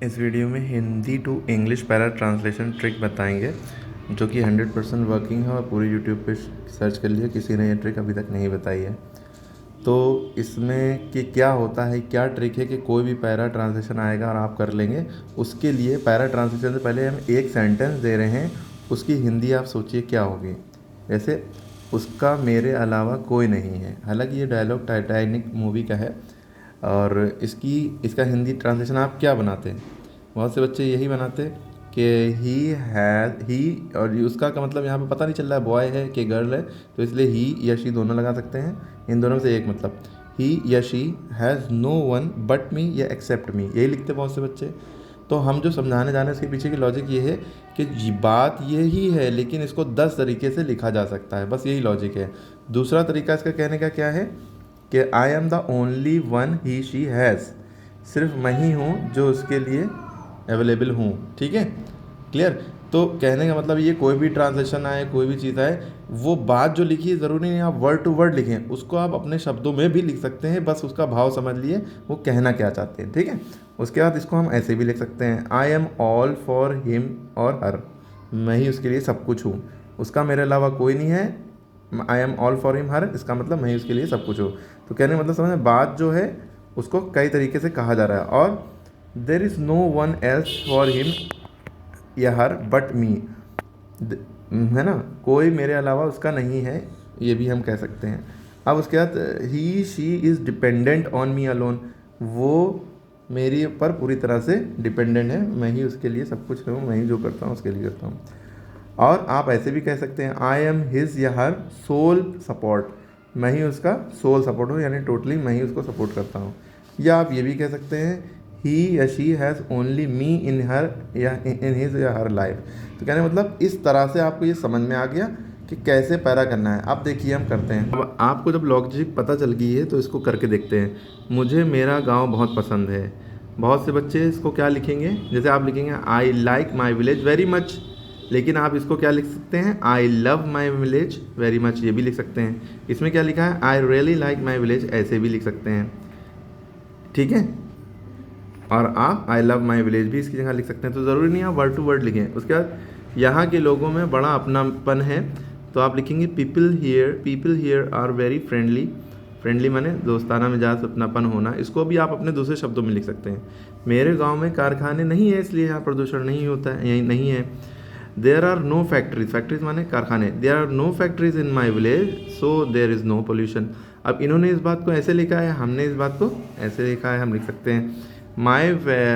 इस वीडियो में Hindi to English para translation trick बताएंगे जो कि 100% वर्किंग है और पूरी यूट्यूब पे सर्च कर लिए, किसी ने ये ट्रिक अभी तक नहीं बताई है। तो इसमें कि क्या होता है, क्या ट्रिक है कि कोई भी पैरा ट्रांसलेशन आएगा और आप कर लेंगे। उसके लिए पैरा ट्रांसलेशन से पहले हम एक सेंटेंस दे रहे हैं, उसकी हिंदी आप सोचिए क्या होगी। जैसे उसका मेरे अलावा कोई नहीं है। हालांकि ये डायलॉग टाइटैनिक मूवी का है और इसका हिंदी ट्रांसलेशन आप क्या बनाते हैं? बहुत से बच्चे यही बनाते हैं कि ही और उसका का मतलब यहाँ पे पता नहीं चल रहा है बॉय है कि गर्ल है, तो इसलिए ही या शी दोनों लगा सकते हैं। इन दोनों में से एक मतलब ही या she has no one but me या एक्सेप्ट मी, यही लिखते बहुत से बच्चे। तो हम जो समझाने जा रहे हैं इसके पीछे की लॉजिक ये है कि बात ये ही है लेकिन इसको 10 तरीके से लिखा जा सकता है, बस यही लॉजिक है। दूसरा तरीका इसका कहने का क्या है कि I am the only one he she has, सिर्फ मैं ही हूँ जो उसके लिए अवेलेबल हूँ। ठीक है, क्लियर। तो कहने का मतलब ये कोई भी ट्रांसलेशन आए, कोई भी चीज़ आए, वो बात जो लिखी है ज़रूरी नहीं आप वर्ड टू वर्ड लिखें, उसको आप अपने शब्दों में भी लिख सकते हैं, बस उसका भाव समझ लिए वो कहना क्या चाहते हैं। ठीक है, उसके बाद इसको हम ऐसे भी लिख सकते हैं, I am all for him और हर, मैं ही उसके लिए सब कुछ हूँ। उसका मेरे अलावा कोई नहीं है, I am all for him her, इसका मतलब मैं ही उसके लिए सब कुछ हूँ। तो कहने का मतलब समझ में, बात जो है उसको कई तरीके से कहा जा रहा है। और there is no one else for him या हर बट मी, है ना, कोई मेरे अलावा उसका नहीं है, ये भी हम कह सकते हैं। अब उसके बाद ही she is dependent on me alone, वो मेरे ऊपर पूरी तरह से डिपेंडेंट है, मैं ही उसके लिए सब कुछ हूँ, मैं ही जो करता हूँ उसके लिए करता हूँ। और आप ऐसे भी कह सकते हैं, आई एम हिज या हर सोल सपोर्ट, मैं ही उसका सोल सपोर्ट हूँ, यानी टोटली मैं ही उसको सपोर्ट करता हूँ। या आप ये भी कह सकते हैं, ही या शी हैज़ ओनली मी इन हर या इन हिज या हर लाइफ। तो कहने मतलब इस तरह से आपको ये समझ में आ गया कि कैसे पैरा करना है। अब देखिए हम करते हैं। अब आपको जब लॉजिक पता चल गई है तो इसको करके देखते हैं। मुझे मेरा गांव बहुत पसंद है। बहुत से बच्चे इसको क्या लिखेंगे, जैसे आप लिखेंगे I like my village very much, लेकिन आप इसको क्या लिख सकते हैं, I love my village very much, ये भी लिख सकते हैं। इसमें क्या लिखा है, I really like my village, ऐसे भी लिख सकते हैं। ठीक है, और आप आई लव माई विलेज भी इसकी जगह लिख सकते हैं। तो ज़रूरी नहीं आप वर्ड टू वर्ड लिखें। उसके बाद यहाँ के लोगों में बड़ा अपनापन है, तो आप लिखेंगे people here are very friendly. Friendly माने दोस्ताना मिजाज, अपनापन होना। इसको भी आप अपने दूसरे शब्दों में लिख सकते हैं। मेरे गांव में कारखाने नहीं है इसलिए यहाँ प्रदूषण नहीं होता है, यही नहीं है। There are no factories, factories माने कारखाने, there are no factories in my village so there is no pollution. अब इन्होंने इस बात को ऐसे लिखा है, हमने इस बात को ऐसे लिखा है, हम लिख सकते हैं my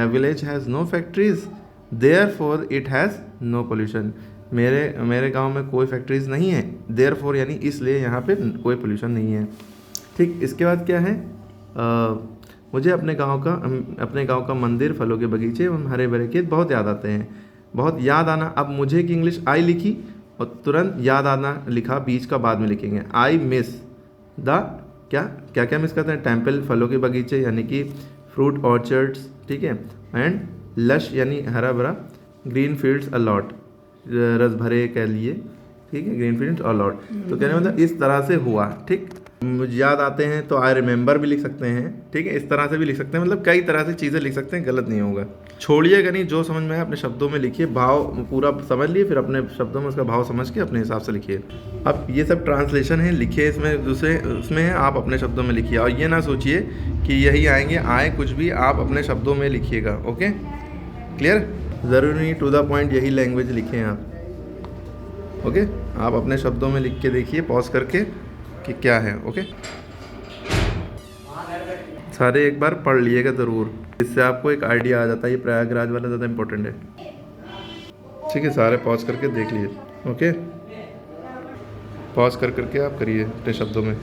village has no factories therefore it has no pollution. मेरे गांव में कोई फैक्ट्रीज नहीं है, देयर फॉर यानी इसलिए यहाँ पे कोई पोल्यूशन नहीं है। ठीक, इसके बाद क्या है, मुझे अपने गांव का मंदिर, फलों के बगीचे एवं हरे भरे खेत बहुत याद आते हैं। बहुत याद आना, अब मुझे की इंग्लिश आई लिखी और तुरंत याद आना लिखा, बीच का बाद में लिखेंगे। आई मिस द क्या मिस करते हैं, टेम्पल, फलों के बगीचे यानी कि फ्रूट ऑर्चर्ड्स, ठीक है, एंड लश यानी हरा भरा, ग्रीन फील्ड्स अलॉट, रस भरे कह लिए, ठीक है, ग्रीन फील्ड्स अलॉट। तो कहने मतलब इस तरह से हुआ। ठीक, मुझे याद आते हैं तो आई रिमेंबर भी लिख सकते हैं। ठीक है, इस तरह से भी लिख सकते हैं, मतलब कई तरह से चीज़ें लिख सकते हैं, गलत नहीं होगा। छोड़िएगा नहीं, जो समझ में आए अपने शब्दों में लिखिए, भाव पूरा समझ लिए, फिर अपने शब्दों में उसका भाव समझ के अपने हिसाब से लिखिए। अब ये सब ट्रांसलेशन है, लिखिए इसमें, दूसरे उसमें है, आप अपने शब्दों में लिखिए। और ये ना सोचिए कि यही आएंगे, आए कुछ भी, आप अपने शब्दों में लिखिएगा। Okay, clear. ज़रूरी नहीं टू द पॉइंट यही लैंग्वेज लिखें आप। ओके, आप अपने शब्दों में लिख के देखिए पॉज करके कि क्या है। ओके, सारे एक बार पढ़ लिएगा ज़रूर, इससे आपको एक आइडिया आ जाता है। ये प्रयागराज वाला ज़्यादा इंपॉर्टेंट है। ठीक है, सारे पॉज करके देख लीजिए। ओके, पॉज करके आप करिए अपने शब्दों में।